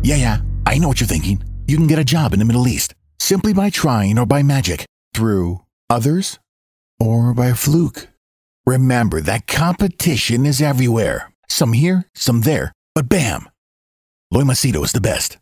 Yeah, I know what you're thinking. You can get a job in the Middle East simply by trying or by magic, through others or by fluke. Remember that competition is everywhere. Some here, some there, but bam! Loy Machedo is the best.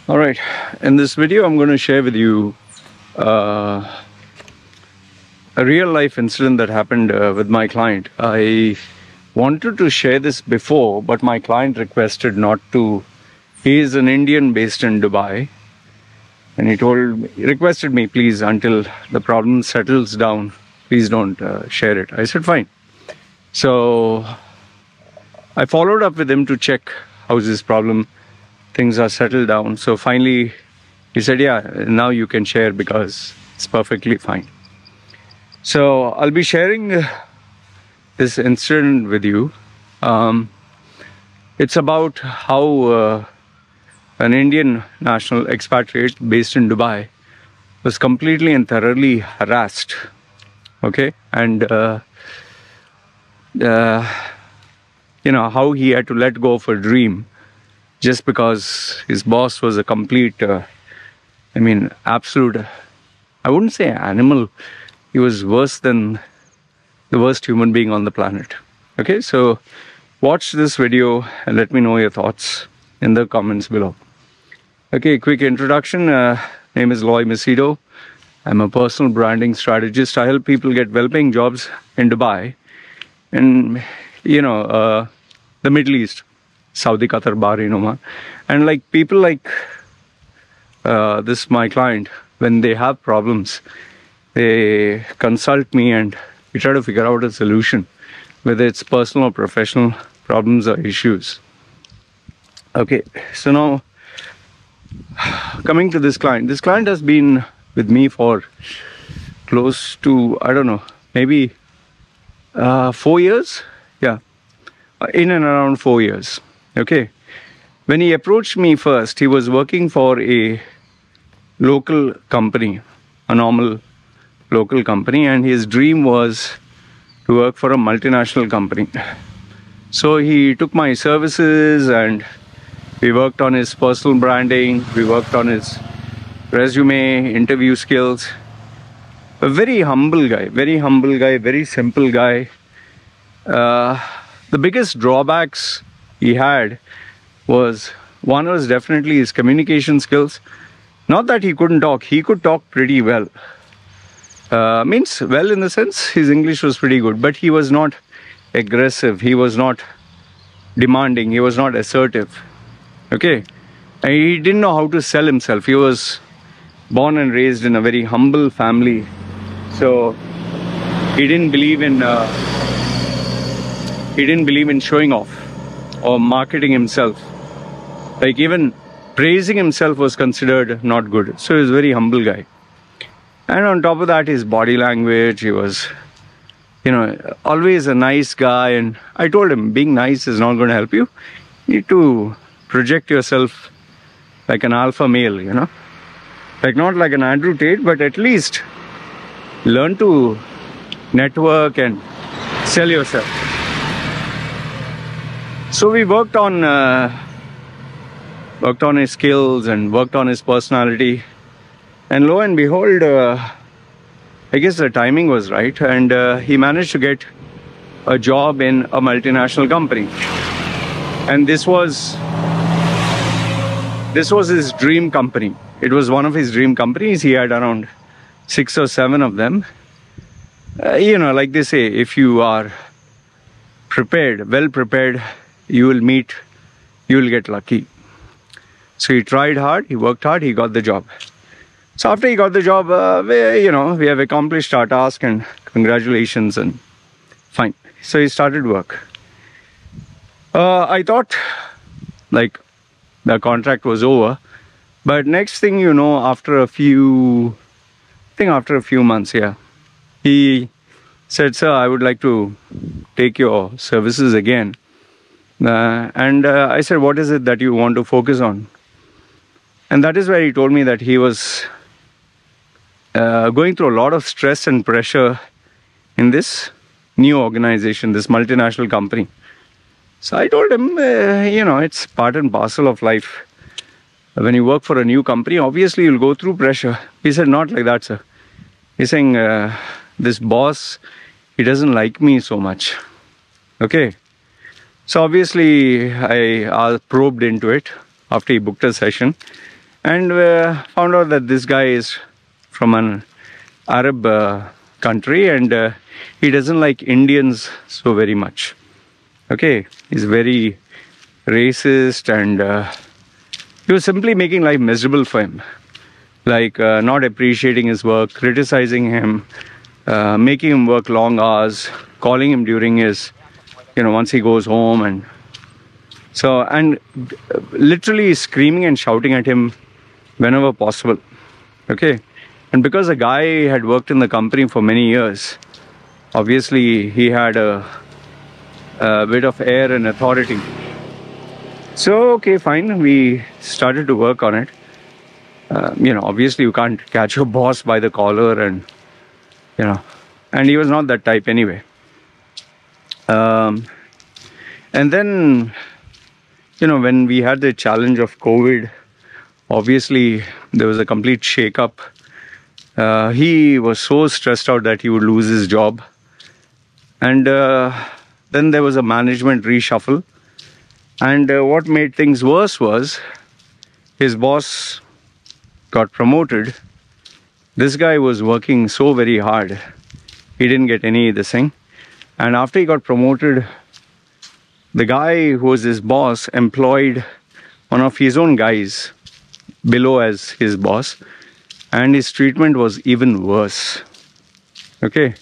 All right, in this video I'm going to share with you a real life incident that happened with my client. I wanted to share this before, but my client requested not to. He is an Indian based in Dubai, and he requested me, please, until the problem settles down, please don't share it. I said fine. So I followed up with him to check how's this problem. Things are settled down. So finally he said, yeah, now you can share because it's perfectly fine. So I'll be sharing this incident with you. It's about how an Indian national expatriate based in Dubai was completely and thoroughly harassed. Okay, and you know, how he had to let go of a dream just because his boss was a complete, absolute, I wouldn't say animal. He was worse than the worst human being on the planet. Okay, so watch this video and let me know your thoughts in the comments below. Okay, quick introduction. Name is Loy Machedo. I'm a personal branding strategist. I help people get well-paying jobs in Dubai and, the Middle East. Saudi, Qatar, Bahrain, Oman. And like people like this, my client, when they have problems, they consult me and we try to figure out a solution, whether it's personal or professional problems or issues. Okay, so now coming to this client has been with me for close to, I don't know, maybe 4 years. Yeah, in and around 4 years. Okay, when he approached me first, he was working for a local company, a normal local company, and his dream was to work for a multinational company. So he took my services and we worked on his personal branding, we worked on his resume, interview skills. A very humble guy, very simple guy. The biggest drawbacks he had was, one was definitely his communication skills. Not that he couldn't talk, he could talk pretty well. Means well in the sense his English was pretty good, but he was not aggressive, he was not demanding, he was not assertive. Okay, and he didn't know how to sell himself. He was born and raised in a very humble family, so he didn't believe in showing off or marketing himself. Like even praising himself was considered not good. So he was a very humble guy. And on top of that, his body language, he was, always a nice guy. And I told him, being nice is not going to help you. You need to project yourself like an alpha male, like not like an Andrew Tate, but at least learn to network and sell yourself. So we worked on his skills and worked on his personality, and lo and behold, I guess the timing was right, and he managed to get a job in a multinational company. And this was his dream company. It was one of his dream companies. He had around 6 or 7 of them. Like they say, if you are prepared, well prepared, you will get lucky. So he tried hard, he worked hard, he got the job. So after he got the job, we have accomplished our task and congratulations and fine. So he started work. I thought like the contract was over, but next thing you know, after a few months, yeah, he Said, sir, I would like to take your services again. I said, what is it that you want to focus on? And that is where he told me that he was going through a lot of stress and pressure in this new organization, this multinational company. So I told him, it's part and parcel of life. When you work for a new company, obviously you'll go through pressure. He said, not like that, sir. He's saying, this boss, he doesn't like me so much. Okay. So obviously I probed into it after he booked a session, and found out that this guy is from an Arab country, and he doesn't like Indians so very much. Okay, he's very racist, and he was simply making life miserable for him, like not appreciating his work, criticizing him, making him work long hours, calling him during his, once he goes home, and literally screaming and shouting at him whenever possible. Okay. And because the guy had worked in the company for many years, obviously he had a bit of air and authority. So, okay, fine. We started to work on it. Obviously you can't catch your boss by the collar, and he was not that type anyway. And then, when we had the challenge of COVID, obviously there was a complete shake-up. He was so stressed out that he would lose his job. And then there was a management reshuffle. And what made things worse was his boss got promoted. This guy was working so very hard. He didn't get any this thing. And after he got promoted, the guy who was his boss employed one of his own guys below as his boss. And his treatment was even worse. Okay.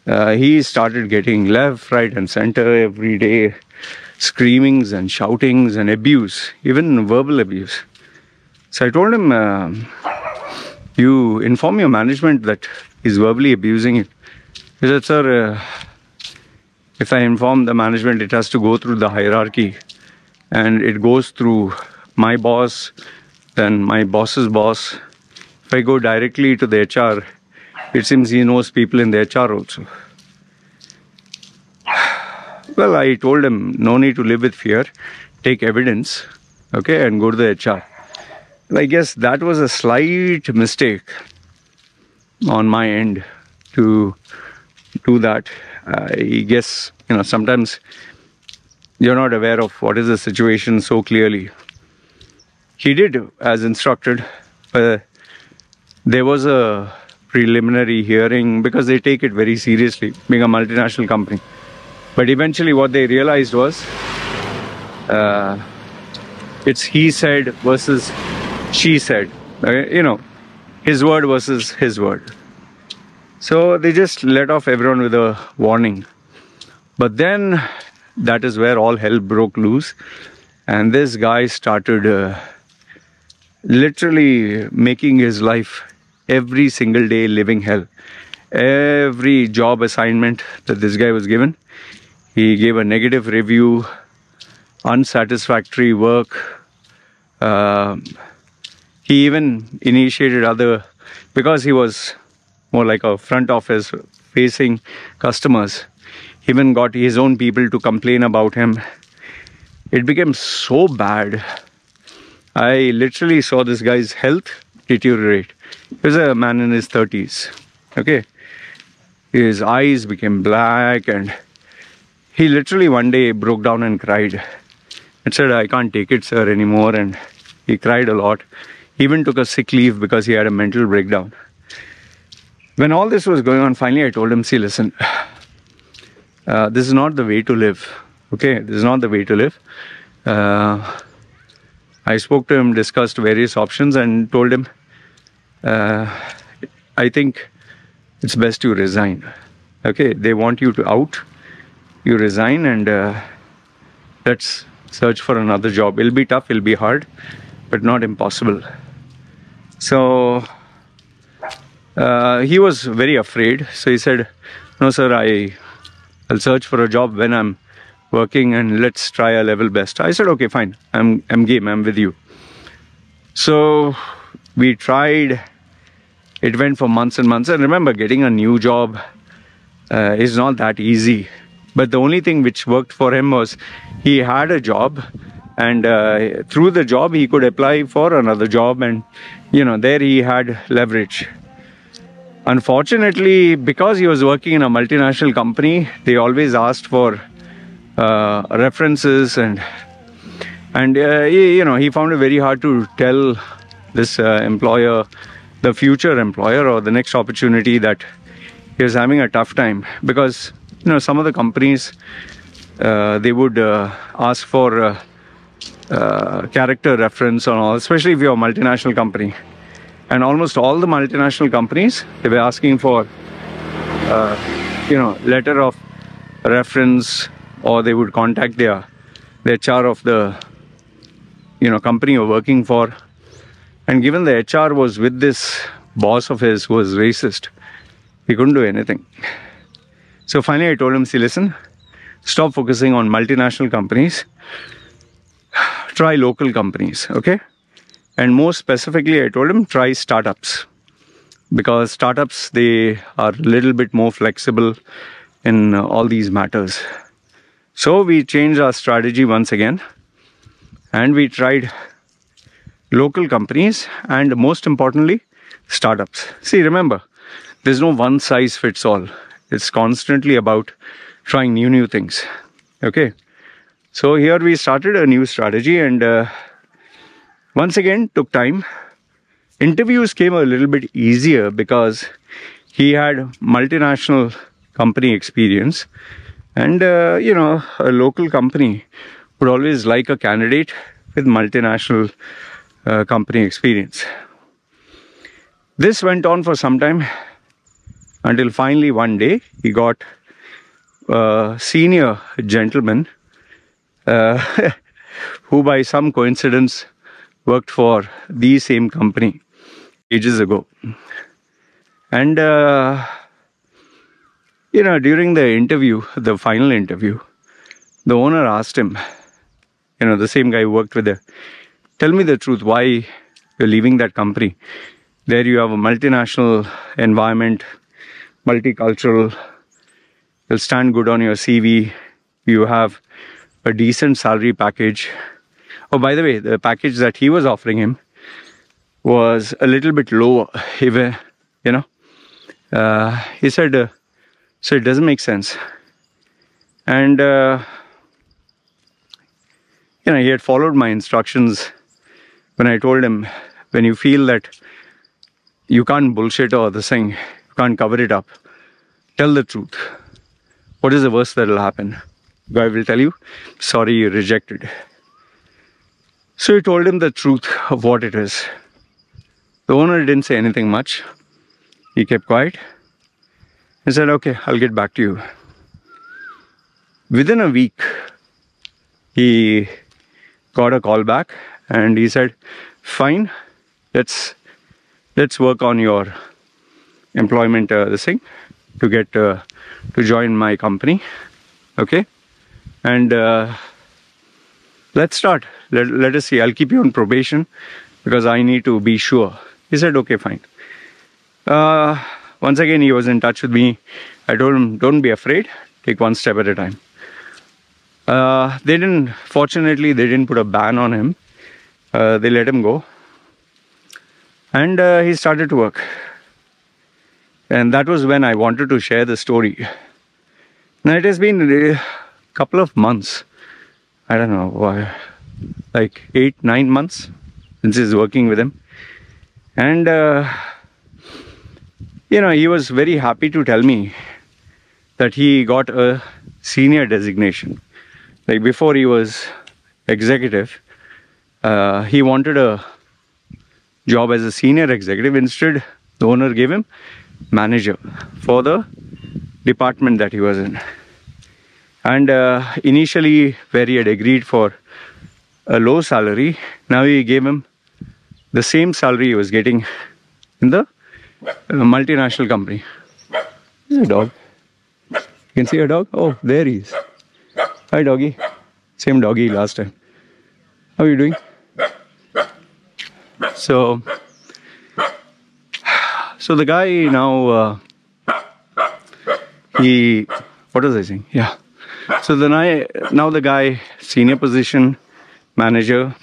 He started getting left, right, and center every day, screamings and shoutings and abuse, even verbal abuse. So I told him, you inform your management that he's verbally abusing it. He said, sir, if I inform the management, it has to go through the hierarchy, and it goes through my boss, then my boss's boss. If I go directly to the HR, it seems he knows people in the HR also. Well, I told him, no need to live with fear. Take evidence, okay, and go to the HR. Well, I guess that was a slight mistake on my end to do that. I guess, sometimes you're not aware of what is the situation so clearly. He did as instructed. There was a preliminary hearing because they take it very seriously, being a multinational company. But eventually what they realized was it's he said versus she said. His word versus his word. So they just let off everyone with a warning. But then that is where all hell broke loose. And this guy started literally making his life every single day living hell. Every job assignment that this guy was given, he gave a negative review, unsatisfactory work. He even initiated because he was more like a front office facing customers, he even got his own people to complain about him. It became so bad. I literally saw this guy's health deteriorate. He was a man in his 30s. Okay. His eyes became black, and he literally one day broke down and cried and said, I can't take it, sir, anymore. And he cried a lot. He even took a sick leave because he had a mental breakdown. When all this was going on, finally I told him, see, listen, this is not the way to live. Okay, this is not the way to live. I spoke to him, discussed various options, and told him, I think it's best you resign. Okay, they want you to out. You resign, and let's search for another job. It'll be tough, it'll be hard, but not impossible. So he was very afraid. So he said, no sir, I'll search for a job when I'm working, and let's try our level best. I said, okay, fine, I'm game, I'm with you. So we tried. It went for months and months, and remember, getting a new job is not that easy. But the only thing which worked for him was he had a job, and through the job he could apply for another job, and there he had leverage. Unfortunately, because he was working in a multinational company, they always asked for references, and he found it very hard to tell this employer, the future employer or the next opportunity, that he was having a tough time, because some of the companies they would ask for character reference and all, especially if you're a multinational company. And almost all the multinational companies, they were asking for letter of reference, or they would contact the HR of the company you're working for. And given the HR was with this boss of his who was racist, he couldn't do anything. So finally I told him, see, listen, stop focusing on multinational companies, try local companies, okay? And more specifically, I told him, try startups, because startups, they are a little bit more flexible in all these matters. So we changed our strategy once again, and we tried local companies, and most importantly, startups. See, remember, there's no one size fits all. It's constantly about trying new things, okay? So here we started a new strategy, and once again took time. Interviews came a little bit easier because he had multinational company experience, and a local company would always like a candidate with multinational company experience. This went on for some time, until finally one day he got a senior gentleman who by some coincidence worked for the same company ages ago. And during the interview, the final interview, the owner asked him, the same guy who worked with her, tell me the truth, why you're leaving that company? There you have a multinational environment, multicultural, you'll stand good on your CV, you have a decent salary package. Oh, by the way, the package that he was offering him was a little bit lower. He said, so it doesn't make sense. And, he had followed my instructions when I told him, when you feel that you can't bullshit or this thing, you can't cover it up, tell the truth. What is the worst that will happen? Guy will tell you, sorry, you're rejected. So he told him the truth of what it is. The owner didn't say anything much. He kept quiet. He said, okay, I'll get back to you. Within a week, he got a call back, and he said, fine, let's work on your employment this thing to get to join my company, okay? And let's start. Let us see. I'll keep you on probation because I need to be sure. He said, okay, fine. Once again, he was in touch with me. I told him, don't be afraid. Take one step at a time. Fortunately, they didn't put a ban on him. They let him go. And he started to work. And that was when I wanted to share the story. Now, it has been a couple of months. I don't know, like 8-9 months since he's working with him. And, he was very happy to tell me that he got a senior designation. Like before he was executive, he wanted a job as a senior executive. Instead, the owner gave him manager for the department that he was in. And initially, where he had agreed for a low salary, now he gave him the same salary he was getting in the multinational company. This is a dog. can see a dog? Oh, there he is. Hi, doggy. Same doggy last time. How are you doing? So the guy now, what was I saying? Yeah. So now the guy, senior position, manager,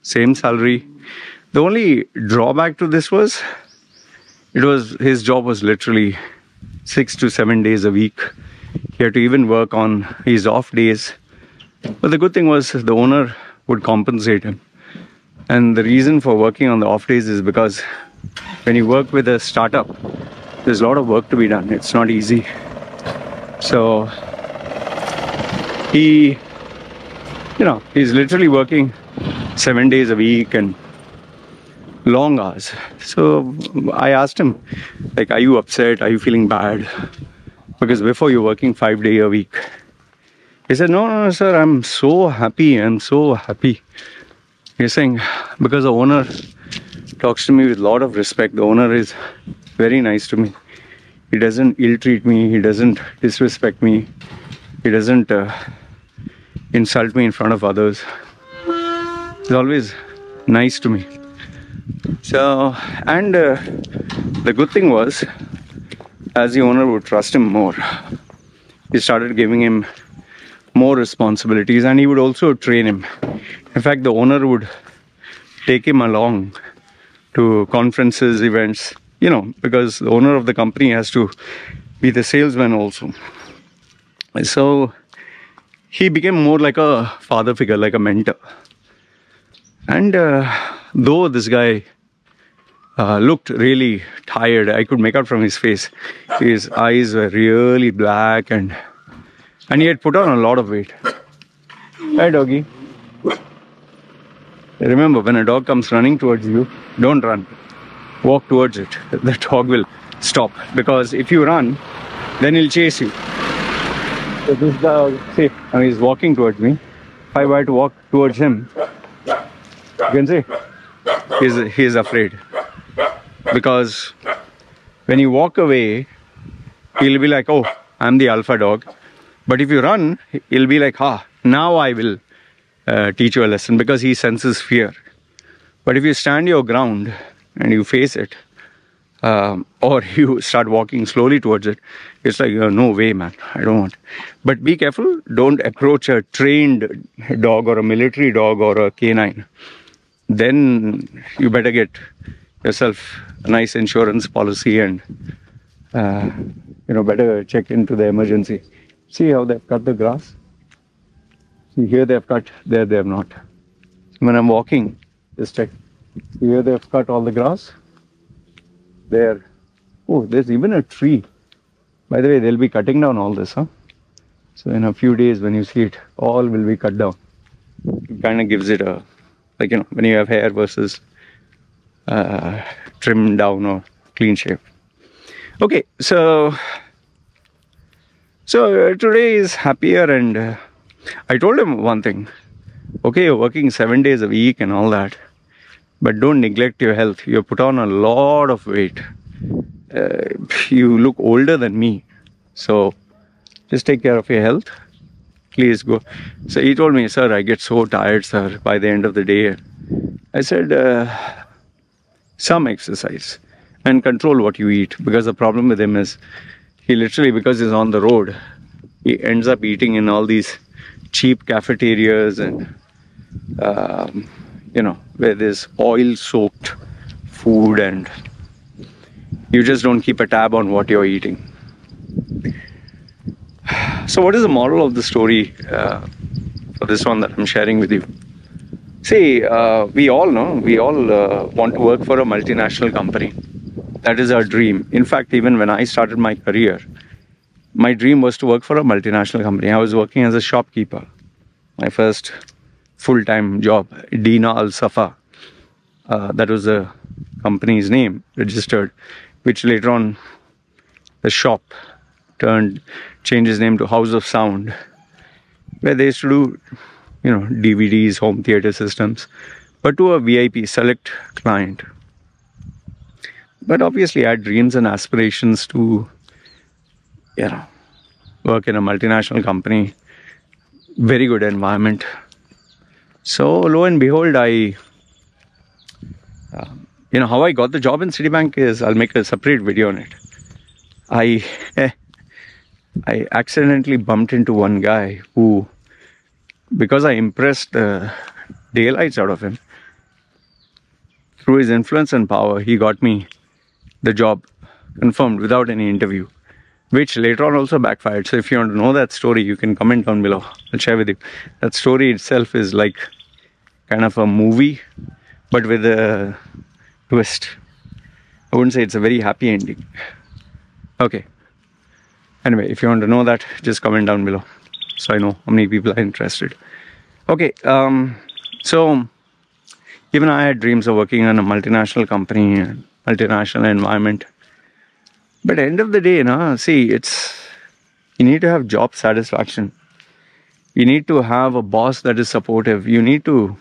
same salary. The only drawback to this was, his job was literally 6 to 7 days a week. He had to even work on his off days. But the good thing was the owner would compensate him. And the reason for working on the off days is because when you work with a startup, there's a lot of work to be done. It's not easy. So he's literally working 7 days a week and long hours. So I asked him, like, are you upset? Are you feeling bad? Because before you're working 5 days a week. He said, no, sir, I'm so happy. I'm so happy. He's saying, because the owner talks to me with a lot of respect. The owner is very nice to me. He doesn't ill-treat me. He doesn't disrespect me. He doesn't insult me in front of others. He's always nice to me. So, and the good thing was, as the owner would trust him more, he started giving him more responsibilities, and he would also train him. In fact, the owner would take him along to conferences, events, because the owner of the company has to be the salesman also. So he became more like a father figure, like a mentor. And though this guy looked really tired, I could make out from his face, his eyes were really black, and he had put on a lot of weight. Hi, doggy. Remember, when a dog comes running towards you, don't run. Walk towards it. The dog will stop, because if you run, then he'll chase you. So this dog, see, now he's walking towards me. If I were to walk towards him, you can see he's afraid. Because when you walk away, he'll be like, oh, I'm the alpha dog. But if you run, he'll be like, now I will teach you a lesson, because he senses fear. But if you stand your ground and you face it, or you start walking slowly towards it, it's like, no way, man, I don't want. But be careful, don't approach a trained dog or a military dog or a canine. Then you better get yourself a nice insurance policy, and better check into the emergency. See how they've cut the grass? See, here they've cut, there they have not. When I'm walking, just check. Here they've cut all the grass. There. Oh, there's even a tree. By the way, they'll be cutting down all this, huh? So in a few days, when you see it, all will be cut down. It kind of gives it a, when you have hair versus trimmed down or clean shave. Okay, so today is happier, and I told him one thing. Okay, you're working 7 days a week and all that, but don't neglect your health. You put on a lot of weight. You look older than me, so just take care of your health. Please go. So he told me, sir, I get so tired, sir, by the end of the day. I said, some exercise and control what you eat, because the problem with him is he literally, because he's on the road, he ends up eating in all these cheap cafeterias and where there's oil soaked food, and you just don't keep a tab on what you're eating. So what is the moral of the story for this one that I'm sharing with you? See, we all want to work for a multinational company. That is our dream. In fact, even when I started my career, my dream was to work for a multinational company. I was working as a shopkeeper. My first full-time job, Dina Al Safa. That was the company's name, registered, which later on the shop changed its name to House of Sound, where they used to do, DVDs, home theater systems, but to a VIP select client. But obviously I had dreams and aspirations to, work in a multinational company, very good environment. So lo and behold, how I got the job in Citibank is, I'll make a separate video on it. I accidentally bumped into one guy who, because I impressed the daylights out of him, through his influence and power, he got me the job confirmed without any interview, which later on also backfired. So if you want to know that story, you can comment down below. I'll share with you. That story itself is like kind of a movie, but with a twist. I wouldn't say it's a very happy ending. Okay. Anyway, if you want to know that, just comment down below, so I know how many people are interested. Okay, so even I had dreams of working in a multinational company, multinational environment. But at the end of the day, you need to have job satisfaction. You need to have a boss that is supportive. You need to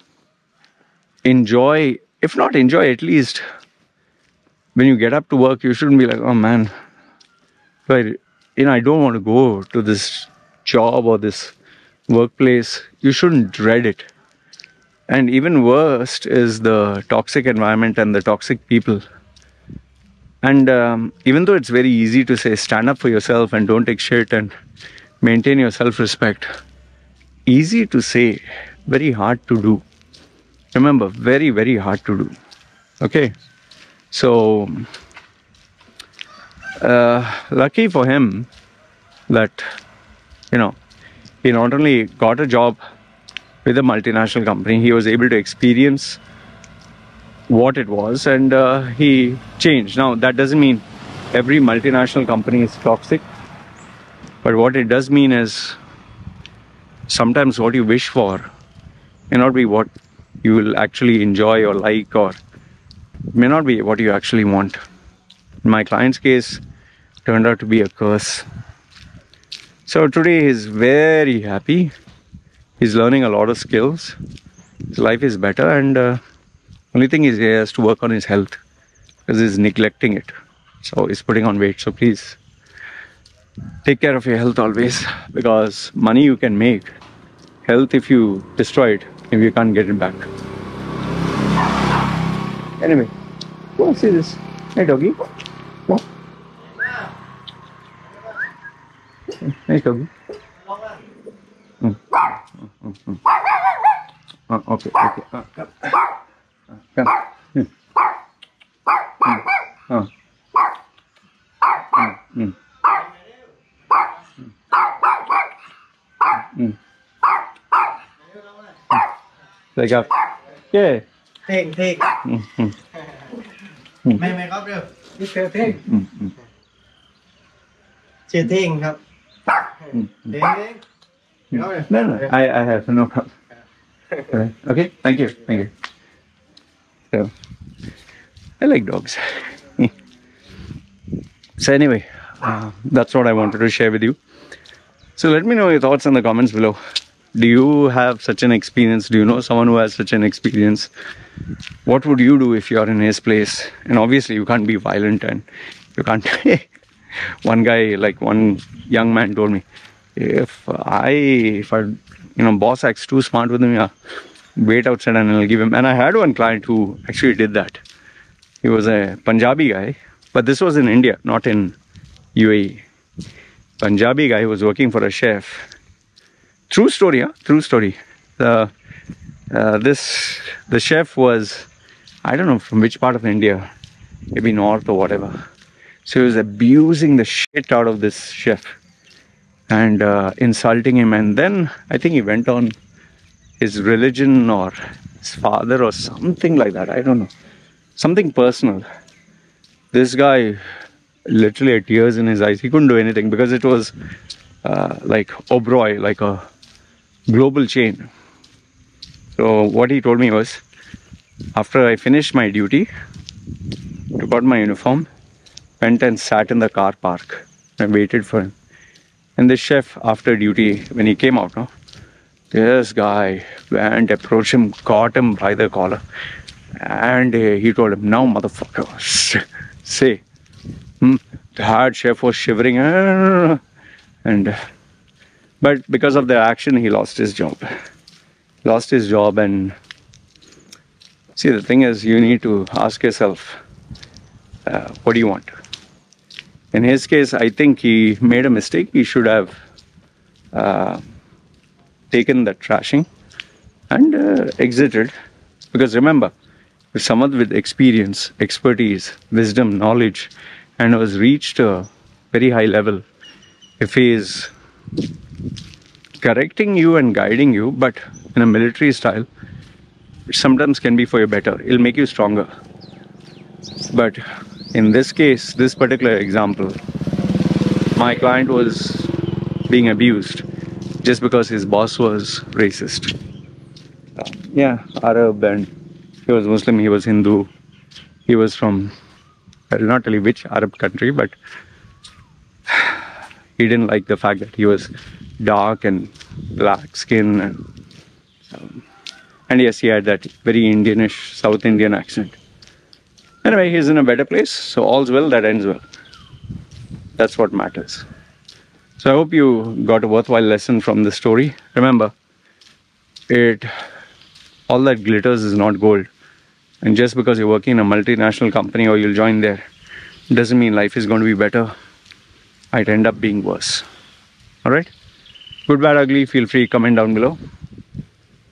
enjoy, if not enjoy, at least when you get up to work, you shouldn't be like, oh man, I don't want to go to this job or this workplace. You shouldn't dread it. And even worst is the toxic environment and the toxic people. And even though it's very easy to say, stand up for yourself and don't take shit and maintain your self-respect, easy to say, very hard to do. Remember, very, very hard to do. Okay? So, lucky for him that, he not only got a job with a multinational company, he was able to experience what it was, and he changed. Now, that doesn't mean every multinational company is toxic, but what it does mean is sometimes what you wish for may not be what you will actually enjoy or like, or may not be what you actually want. In my client's case, it turned out to be a curse. So today he's very happy. He's learning a lot of skills. His life is better, and only thing is he has to work on his health because he's neglecting it. So he's putting on weight. So please take care of your health always, because money you can make. Health, if you destroy it, if you can't get it back. Anyway, go see this. Hey doggy. What? Nice doggy. Okay. Come. Like up. Yeah. เท่งไม่ครับเร็วนี่เท่งชื่อเท่งครับเท่ง No, I have no problem. Okay, thank you. So, I like dogs. So anyway, that's what I wanted to share with you. So let me know your thoughts in the comments below. Do you have such an experience? Do you know someone who has such an experience? What would you do if you are in his place? And obviously you can't be violent, and you can't. One young man told me, if boss acts too smart with him, wait outside and I'll give him. And I had one client who actually did that. He was a Punjabi guy, but this was in India, not in UAE. Punjabi guy was working for a chef. True story, True story. The chef was, I don't know from which part of India, maybe north or whatever. So he was abusing the shit out of this chef and insulting him. And then I think he went on his religion or his father or something like that. I don't know. Something personal. This guy literally had tears in his eyes. He couldn't do anything because it was like Oberoi, like a global chain. So what he told me was, after I finished my duty, took out my uniform, went and sat in the car park and waited for him. And the chef, after duty, when he came out, this guy went, approached him, caught him by the collar, and he told him, now motherfucker, say. The head chef was shivering, And but because of their action, he lost his job. Lost his job. And see, the thing is, you need to ask yourself, what do you want? In his case, I think he made a mistake. He should have taken the trashing and exited. Because remember, if someone with experience, expertise, wisdom, knowledge, and has reached a very high level, if he is correcting you and guiding you, but in a military style, it sometimes can be for your better. It'll make you stronger. But in this case, this particular example, my client was being abused just because his boss was racist. Yeah, Arab, and he was Muslim, he was Hindu, he was from, I will not tell you which Arab country, but he didn't like the fact that he was dark and black skin, and yes, he had that very Indianish, South Indian accent. Anyway, he's in a better place, so all's well that ends well. That's what matters. So I hope you got a worthwhile lesson from this story. Remember, all that glitters is not gold. And just because you're working in a multinational company or you'll join there, doesn't mean life is going to be better. Might end up being worse. Alright? Good, bad, ugly, feel free, comment down below.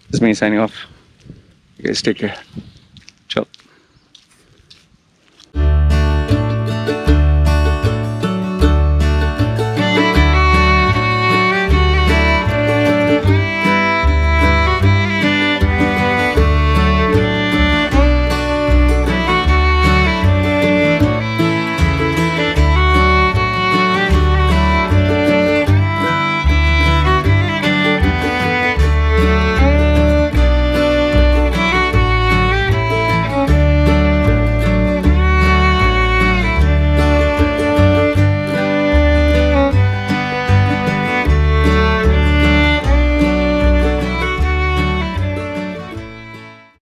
This is me signing off. You guys take care.